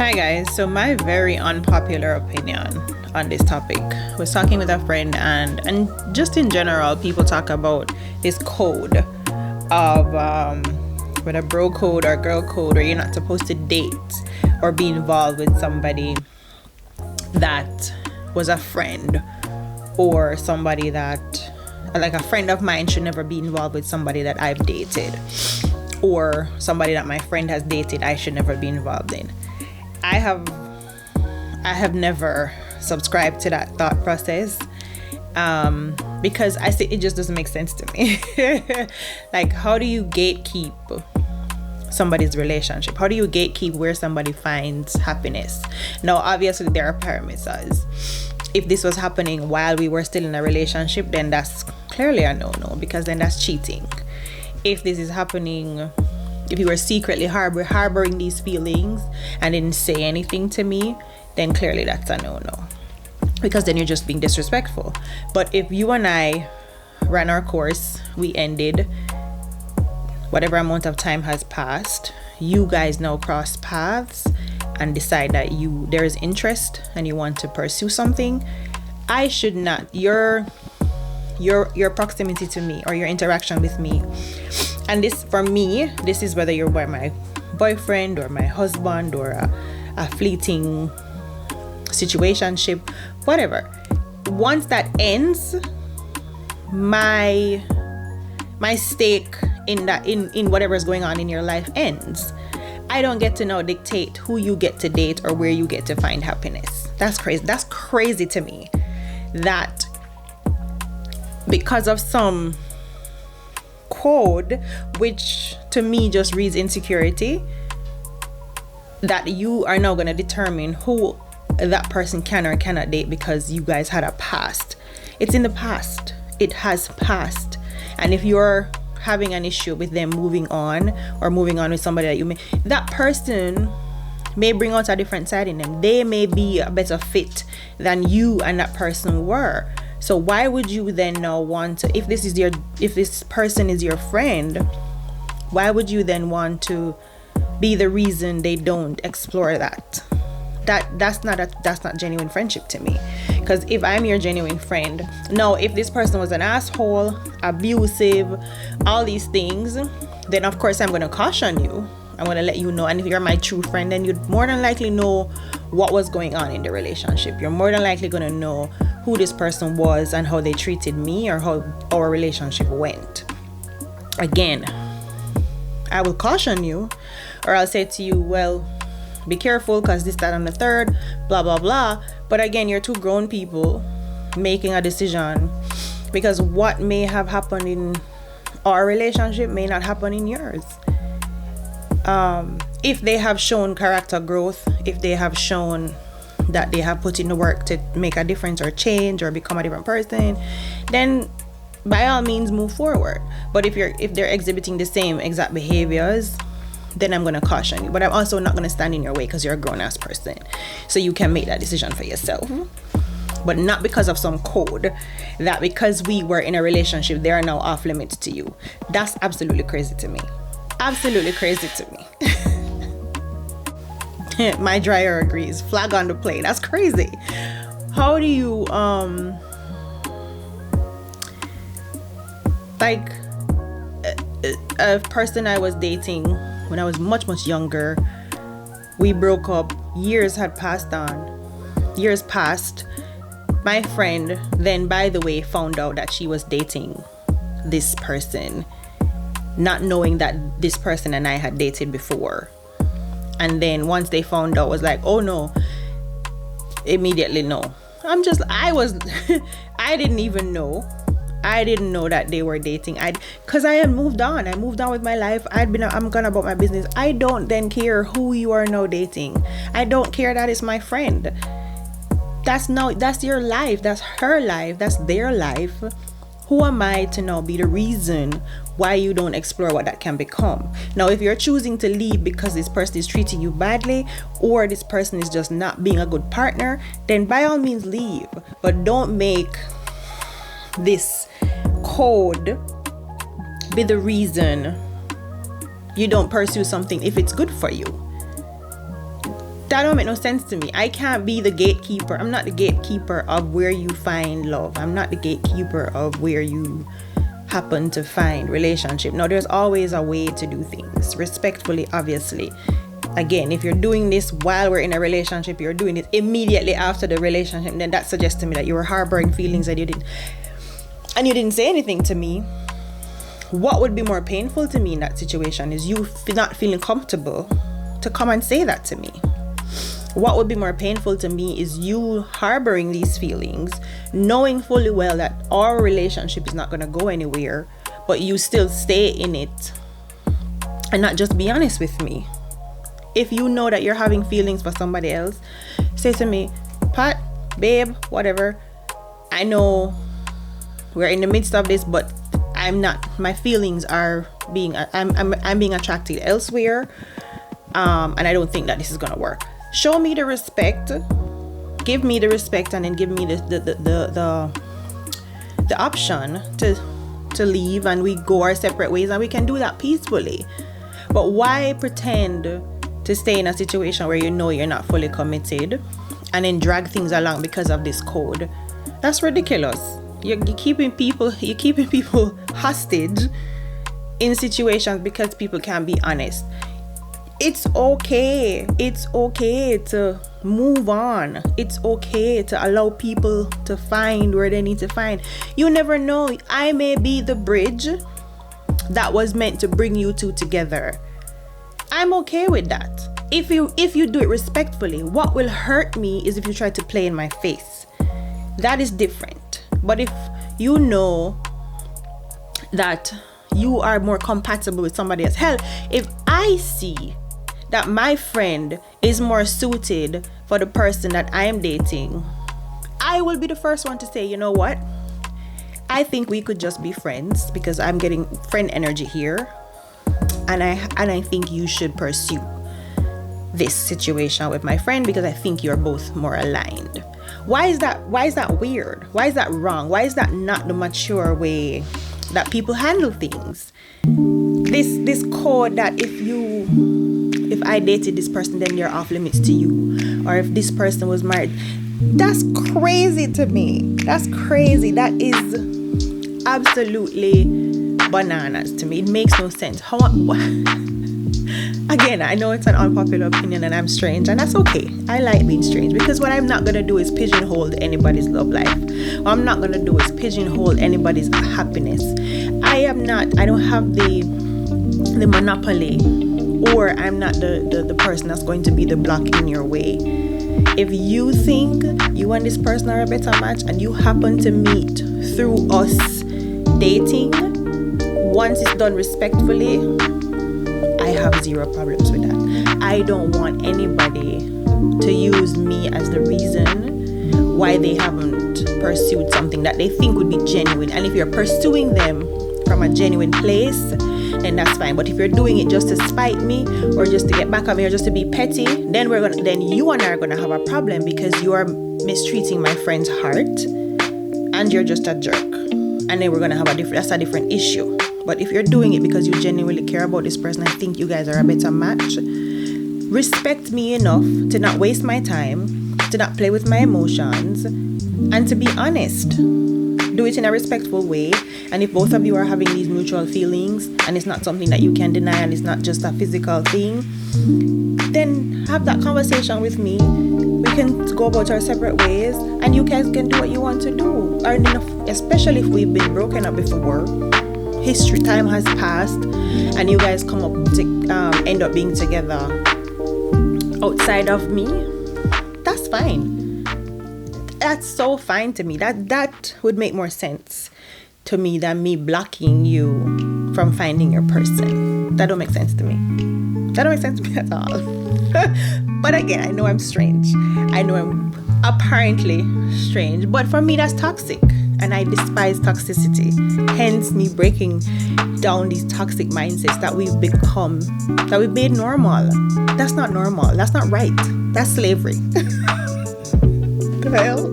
Hi guys, so my very unpopular opinion on this topic was talking with a friend and just in general people talk about this code of whether bro code or girl code, or you're not supposed to date or be involved with somebody that was a friend, or somebody that, like, a friend of mine should never be involved with somebody that I've dated, or somebody that my friend has dated I should never be involved in. I have never subscribed to that thought process because I say it just doesn't make sense to me. Like, how do you gatekeep somebody's relationship? How do you gatekeep where somebody finds happiness? Now, obviously, there are parameters. If this was happening while we were still in a relationship, then that's clearly a no-no, because then that's cheating. If this is happening, if you were secretly harboring these feelings and didn't say anything to me, then clearly that's a no-no, because then you're just being disrespectful. But if you and I ran our course, we ended, whatever amount of time has passed, you guys now cross paths and decide that there is interest and you want to pursue something, I should not, your proximity to me or your interaction with me, and this, for me, this is whether you're my boyfriend or my husband or a fleeting situationship, whatever. Once that ends, my stake in whatever is going on in your life ends. I don't get to now dictate who you get to date or where you get to find happiness. That's crazy. That's crazy to me, that because of some code, which to me just reads insecurity, that you are now going to determine who that person can or cannot date because you guys had a past. It's in the past. It has passed. And if you're having an issue with them moving on with somebody that person may bring out a different side in them. They may be a better fit than you and that person were. So why would you then now want to, if this person is your friend, why would you then want to be the reason they don't explore that? That's not genuine friendship to me. Because if I'm your genuine friend, no, if this person was an asshole, abusive, all these things, then of course I'm going to caution you. I'm going to let you know. And if you're my true friend, then you'd more than likely know what was going on in the relationship. You're more than likely going to know who this person was and how they treated me or how our relationship went. Again, I will caution you, or I'll say to you, well, be careful because this, that, and the third, blah, blah, blah. But again, you're two grown people making a decision, because what may have happened in our relationship may not happen in yours. If they have shown character growth, if they have shown that they have put in the work to make a difference or change or become a different person, then by all means move forward. But if they're exhibiting the same exact behaviors, then I'm going to caution you. But I'm also not going to stand in your way, because you're a grown-ass person. So you can make that decision for yourself. But not because of some code that because we were in a relationship, they are now off limits to you. That's absolutely crazy to me. Absolutely crazy to me. My dryer agrees. Flag on the play. That's crazy. How do you like a person I was dating when I was much younger, we broke up, years passed. My friend then, by the way, found out that she was dating this person, not knowing that this person and I had dated before. And then once they found out, was like, oh no, immediately no. I didn't even know. I didn't know that they were dating. Because I had moved on. I moved on with my life. I'm gone about my business. I don't then care who you are now dating. I don't care that it's my friend. That's your life. That's her life. That's their life. Who am I to now be the reason why you don't explore what that can become? Now, if you're choosing to leave because this person is treating you badly, or this person is just not being a good partner, then by all means leave. But don't make this code be the reason you don't pursue something if it's good for you. That don't make no sense to me. I can't be the gatekeeper. I'm not the gatekeeper of where you find love. I'm not the gatekeeper of where you happen to find relationship. No, there's always a way to do things respectfully, obviously. Again, if you're doing this while we're in a relationship, you're doing it immediately after the relationship, then that suggests to me that you were harboring feelings that you didn't say anything to me. What would be more painful to me in that situation is you not feeling comfortable to come and say that to me. What would be more painful to me is you harboring these feelings, knowing fully well that our relationship is not going to go anywhere, but you still stay in it and not just be honest with me. If you know that you're having feelings for somebody else, say to me, Pat, babe, whatever, I know we're in the midst of this, but I'm not, my feelings are I'm being attracted elsewhere, and I don't think that this is gonna work. Show me the respect, give me the respect, and then give me the option to leave, and we go our separate ways, and we can do that peacefully. But why pretend to stay in a situation where you know you're not fully committed and then drag things along because of this code? That's ridiculous. You're keeping people hostage in situations because people can't be honest. It's okay to move on. It's okay to allow people to find where they need to find. You never know, I may be the bridge that was meant to bring you two together. I'm okay with that. If you do it respectfully. What will hurt me is if you try to play in my face. That is different. But if you know that you are more compatible with somebody else, hell, if I see that my friend is more suited for the person that I am dating, I will be the first one to say, you know what? I think we could just be friends because I'm getting friend energy here. And I think you should pursue this situation with my friend because I think you're both more aligned. Why is that weird? Why is that wrong? Why is that not the mature way that people handle things? This code that if I dated this person, then you're off limits to you, or if this person was married, that's crazy to me. That's crazy. That is absolutely bananas to me. It makes no sense. Again, I know it's an unpopular opinion and I'm strange, and that's okay. I like being strange because what I'm not gonna do is pigeonhole anybody's love life. What I'm not gonna do is pigeonhole anybody's happiness. I don't have the monopoly, or I'm not the person that's going to be the block in your way. If you think you and this person are a better match and you happen to meet through us dating, once it's done respectfully, I have zero problems with that. I don't want anybody to use me as the reason why they haven't pursued something that they think would be genuine. And if you're pursuing them from a genuine place, then that's fine. But if you're doing it just to spite me, or just to get back at me, or just to be petty, then you and I are gonna have a problem because you are mistreating my friend's heart, and you're just a jerk. And then we're gonna have that's a different issue. But if you're doing it because you genuinely care about this person, I think you guys are a better match. Respect me enough to not waste my time, to not play with my emotions, and to be honest. Do it in a respectful way. And if both of you are having these mutual feelings and it's not something that you can deny and it's not just a physical thing, then have that conversation with me. We can go about our separate ways and you guys can do what you want to do. Especially if we've been broken up before, time has passed, and you guys come up to end up being together outside of me, that's fine. That's so fine to me. That would make more sense to me than me blocking you from finding your person. That don't make sense to me. That don't make sense to me at all. But again, I know I'm strange. I know I'm apparently strange, but for me that's toxic. And I despise toxicity. Hence me breaking down these toxic mindsets that we've made normal. That's not normal. That's not right. That's slavery. The hell?